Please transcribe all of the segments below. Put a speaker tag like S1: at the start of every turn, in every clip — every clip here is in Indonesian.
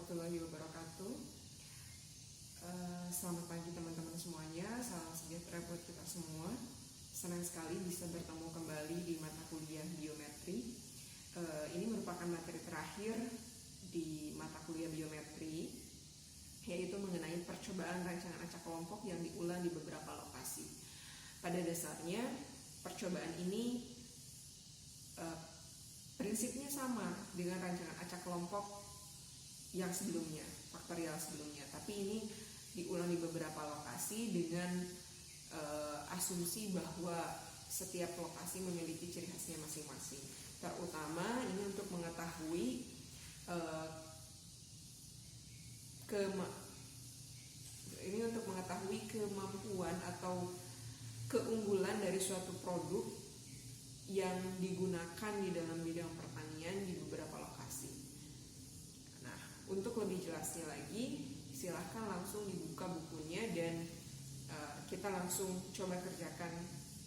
S1: warahmatullahi wabarakatuh. Selamat pagi teman-teman semuanya, salam sejahtera buat kita semua. Senang sekali bisa bertemu kembali di mata kuliah biometri. Ini merupakan materi terakhir di mata kuliah biometri, yaitu mengenai percobaan rancangan acak kelompok yang diulang di beberapa lokasi. Pada dasarnya, percobaan ini prinsipnya sama dengan rancangan acak kelompok yang sebelumnya, faktorial sebelumnya, tapi ini diulang di beberapa lokasi dengan asumsi bahwa setiap lokasi memiliki ciri khasnya masing-masing. Terutama ini untuk mengetahui kemampuan atau keunggulan dari suatu produk yang digunakan di dalam bidang pertanian di beberapa lokasi. Nah, untuk lebih jelasnya lagi, silahkan langsung dibuka bukunya dan kita langsung coba kerjakan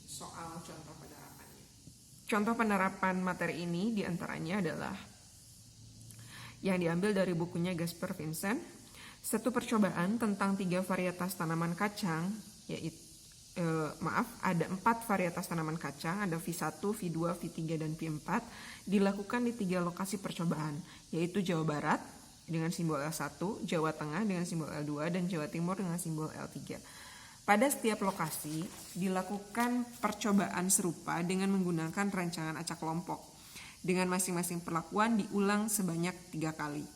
S1: soal contoh penerapannya. Contoh penerapan materi ini diantaranya adalah yang diambil dari bukunya Gasper Vincent, satu percobaan tentang 3 varietas tanaman kacang, yaitu ada 4 varietas tanaman kacang, ada V1, V2, V3, dan V4, dilakukan di 3 lokasi percobaan, yaitu Jawa Barat dengan simbol L1, Jawa Tengah dengan simbol L2, dan Jawa Timur dengan simbol L3. Pada setiap lokasi dilakukan percobaan serupa dengan menggunakan rancangan acak kelompok, dengan masing-masing perlakuan diulang sebanyak 3 kali.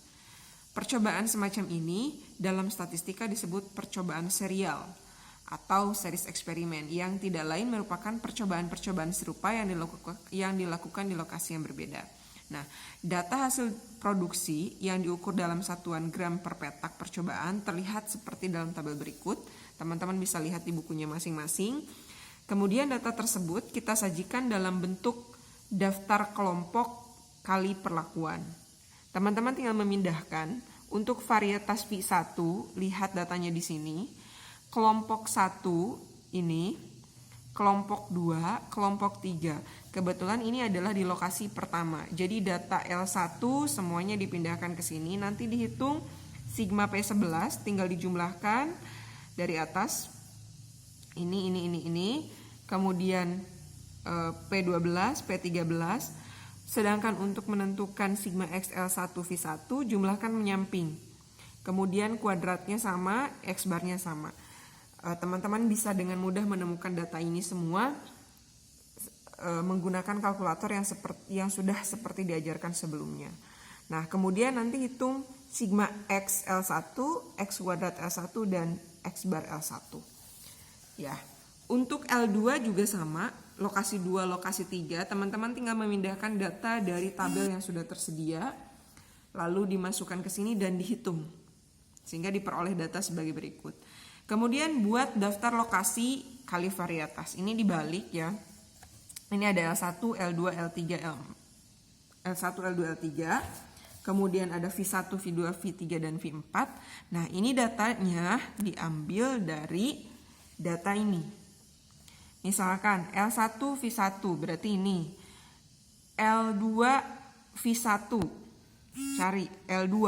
S1: Percobaan semacam ini dalam statistika disebut percobaan serial atau series eksperimen, yang tidak lain merupakan percobaan-percobaan serupa yang dilakukan di lokasi yang berbeda. Nah, data hasil produksi yang diukur dalam satuan gram per petak percobaan terlihat seperti dalam tabel berikut. Teman-teman bisa lihat di bukunya masing-masing. Kemudian data tersebut kita sajikan dalam bentuk daftar kelompok kali perlakuan. Teman-teman tinggal memindahkan. Untuk varietas V1, lihat datanya di sini. Kelompok 1 ini, kelompok 2, kelompok 3. Kebetulan ini adalah di lokasi pertama. Jadi data L1 semuanya dipindahkan ke sini. Nanti dihitung sigma P11, tinggal dijumlahkan dari atas. Ini. Kemudian P12, P13. Sedangkan untuk menentukan sigma XL1 V1, jumlahkan menyamping. Kemudian kuadratnya sama, X barnya sama. Teman-teman bisa dengan mudah menemukan data ini semua menggunakan kalkulator yang sudah seperti diajarkan sebelumnya. Nah, kemudian nanti hitung sigma X L1, X kuadrat L1, dan X bar L1. Ya, untuk L2 juga sama, lokasi 2, lokasi 3, teman-teman tinggal memindahkan data dari tabel yang sudah tersedia, lalu dimasukkan ke sini dan dihitung, sehingga diperoleh data sebagai berikut. Kemudian buat daftar lokasi kali varietas. Ini dibalik ya. Ini ada L1, L2, L3, L1, L2, L3. Kemudian ada V1, V2, V3, dan V4. Nah, ini datanya diambil dari data ini. Misalkan L1, V1 berarti ini. L2, V1. Cari L2,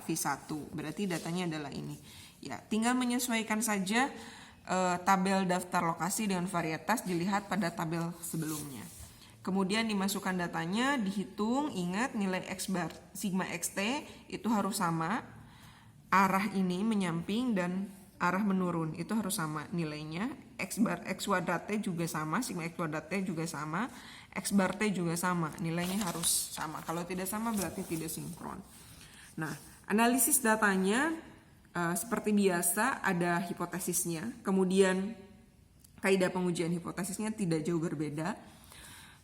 S1: V1. Berarti datanya adalah ini. Ya, tinggal menyesuaikan saja tabel daftar lokasi dengan varietas dilihat pada tabel sebelumnya. Kemudian dimasukkan datanya, dihitung, ingat nilai X bar sigma XT itu harus sama. Arah ini menyamping dan arah menurun itu harus sama nilainya. X kuadrat T juga sama, sigma X kuadrat T juga sama, X bar T juga sama, nilainya harus sama. Kalau tidak sama berarti tidak sinkron. Nah, analisis datanya seperti biasa ada hipotesisnya, kemudian kaidah pengujian hipotesisnya tidak jauh berbeda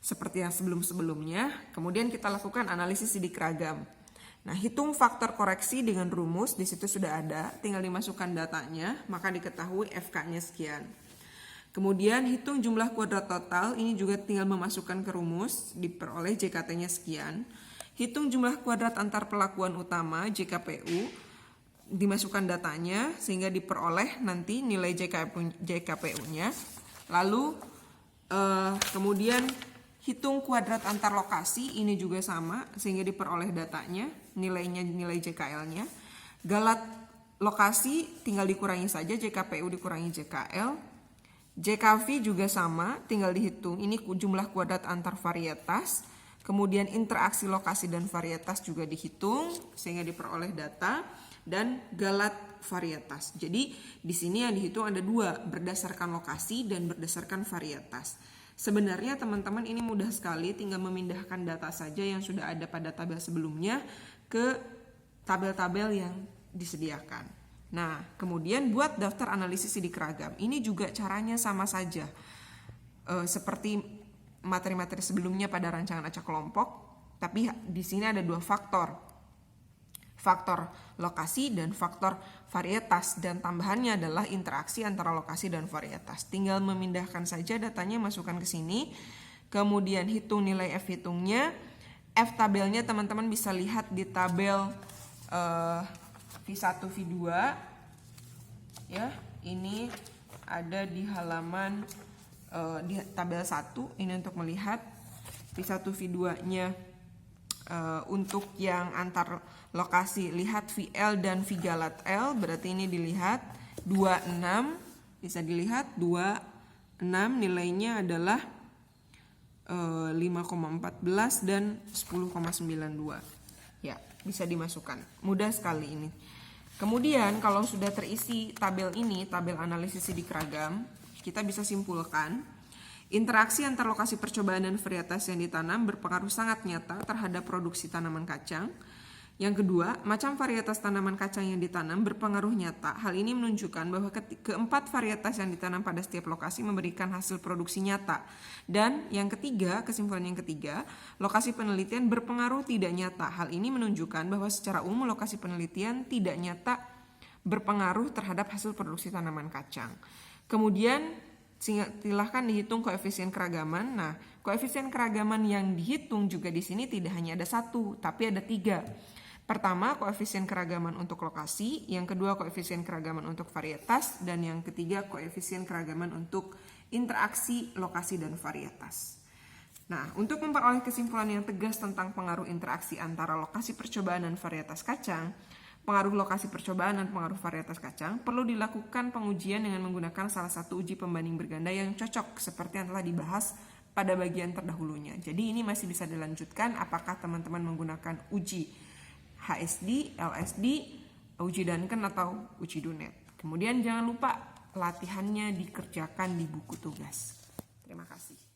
S1: seperti yang sebelum-sebelumnya. Kemudian kita lakukan analisis sidik ragam. Nah, hitung faktor koreksi dengan rumus, di situ sudah ada, tinggal dimasukkan datanya, maka diketahui FK-nya sekian. Kemudian hitung jumlah kuadrat total, ini juga tinggal memasukkan ke rumus, diperoleh JKT-nya sekian. Hitung jumlah kuadrat antar pelakuan utama JKPU, dimasukkan datanya sehingga diperoleh nanti nilai JKPU-nya. Lalu kemudian hitung kuadrat antar lokasi, ini juga sama sehingga diperoleh datanya. nilainya nilai JKL-nya. Galat lokasi tinggal dikurangi saja, JKPU dikurangi JKL. JKV juga sama, tinggal dihitung ini jumlah kuadrat antar varietas. Kemudian interaksi lokasi dan varietas juga dihitung sehingga diperoleh data, dan galat varietas. Jadi di sini yang dihitung ada dua, berdasarkan lokasi dan berdasarkan varietas. Sebenarnya teman-teman ini mudah sekali, tinggal memindahkan data saja yang sudah ada pada tabel sebelumnya ke tabel-tabel yang disediakan. Nah, kemudian buat daftar analisis sidik ragam. Ini juga caranya sama saja. Seperti materi-materi sebelumnya pada rancangan acak kelompok, tapi di sini ada dua faktor. Faktor lokasi dan faktor varietas, dan tambahannya adalah interaksi antara lokasi dan varietas. Tinggal memindahkan saja datanya, masukkan ke sini, kemudian hitung nilai F hitungnya. F tabelnya teman-teman bisa lihat di tabel V1 V2 ya. Ini ada di halaman di tabel 1 ini untuk melihat V1 V2-nya. Untuk yang antar lokasi lihat VL dan V galat L, berarti ini dilihat 26, bisa dilihat 26 nilainya adalah 5,14 dan 10,92. Ya, bisa dimasukkan. Mudah sekali ini. Kemudian kalau sudah terisi tabel ini, tabel analisis sidik ragam, kita bisa simpulkan interaksi antar lokasi percobaan dan varietas yang ditanam berpengaruh sangat nyata terhadap produksi tanaman kacang. Yang kedua, macam varietas tanaman kacang yang ditanam berpengaruh nyata. Hal ini menunjukkan bahwa keempat varietas yang ditanam pada setiap lokasi memberikan hasil produksi nyata. Dan yang ketiga, kesimpulan yang ketiga, lokasi penelitian berpengaruh tidak nyata. Hal ini menunjukkan bahwa secara umum lokasi penelitian tidak nyata berpengaruh terhadap hasil produksi tanaman kacang. Kemudian silahkan dihitung koefisien keragaman. Nah, koefisien keragaman yang dihitung juga di sini tidak hanya ada satu, tapi ada tiga. Pertama, koefisien keragaman untuk lokasi, yang kedua koefisien keragaman untuk varietas, dan yang ketiga koefisien keragaman untuk interaksi lokasi dan varietas. Nah, untuk memperoleh kesimpulan yang tegas tentang pengaruh interaksi antara lokasi percobaan dan varietas kacang, pengaruh lokasi percobaan dan pengaruh varietas kacang, perlu dilakukan pengujian dengan menggunakan salah satu uji pembanding berganda yang cocok seperti yang telah dibahas pada bagian terdahulunya. Jadi ini masih bisa dilanjutkan apakah teman-teman menggunakan uji HSD, LSD, uji Duncan atau uji Dunet. Kemudian jangan lupa latihannya dikerjakan di buku tugas. Terima kasih.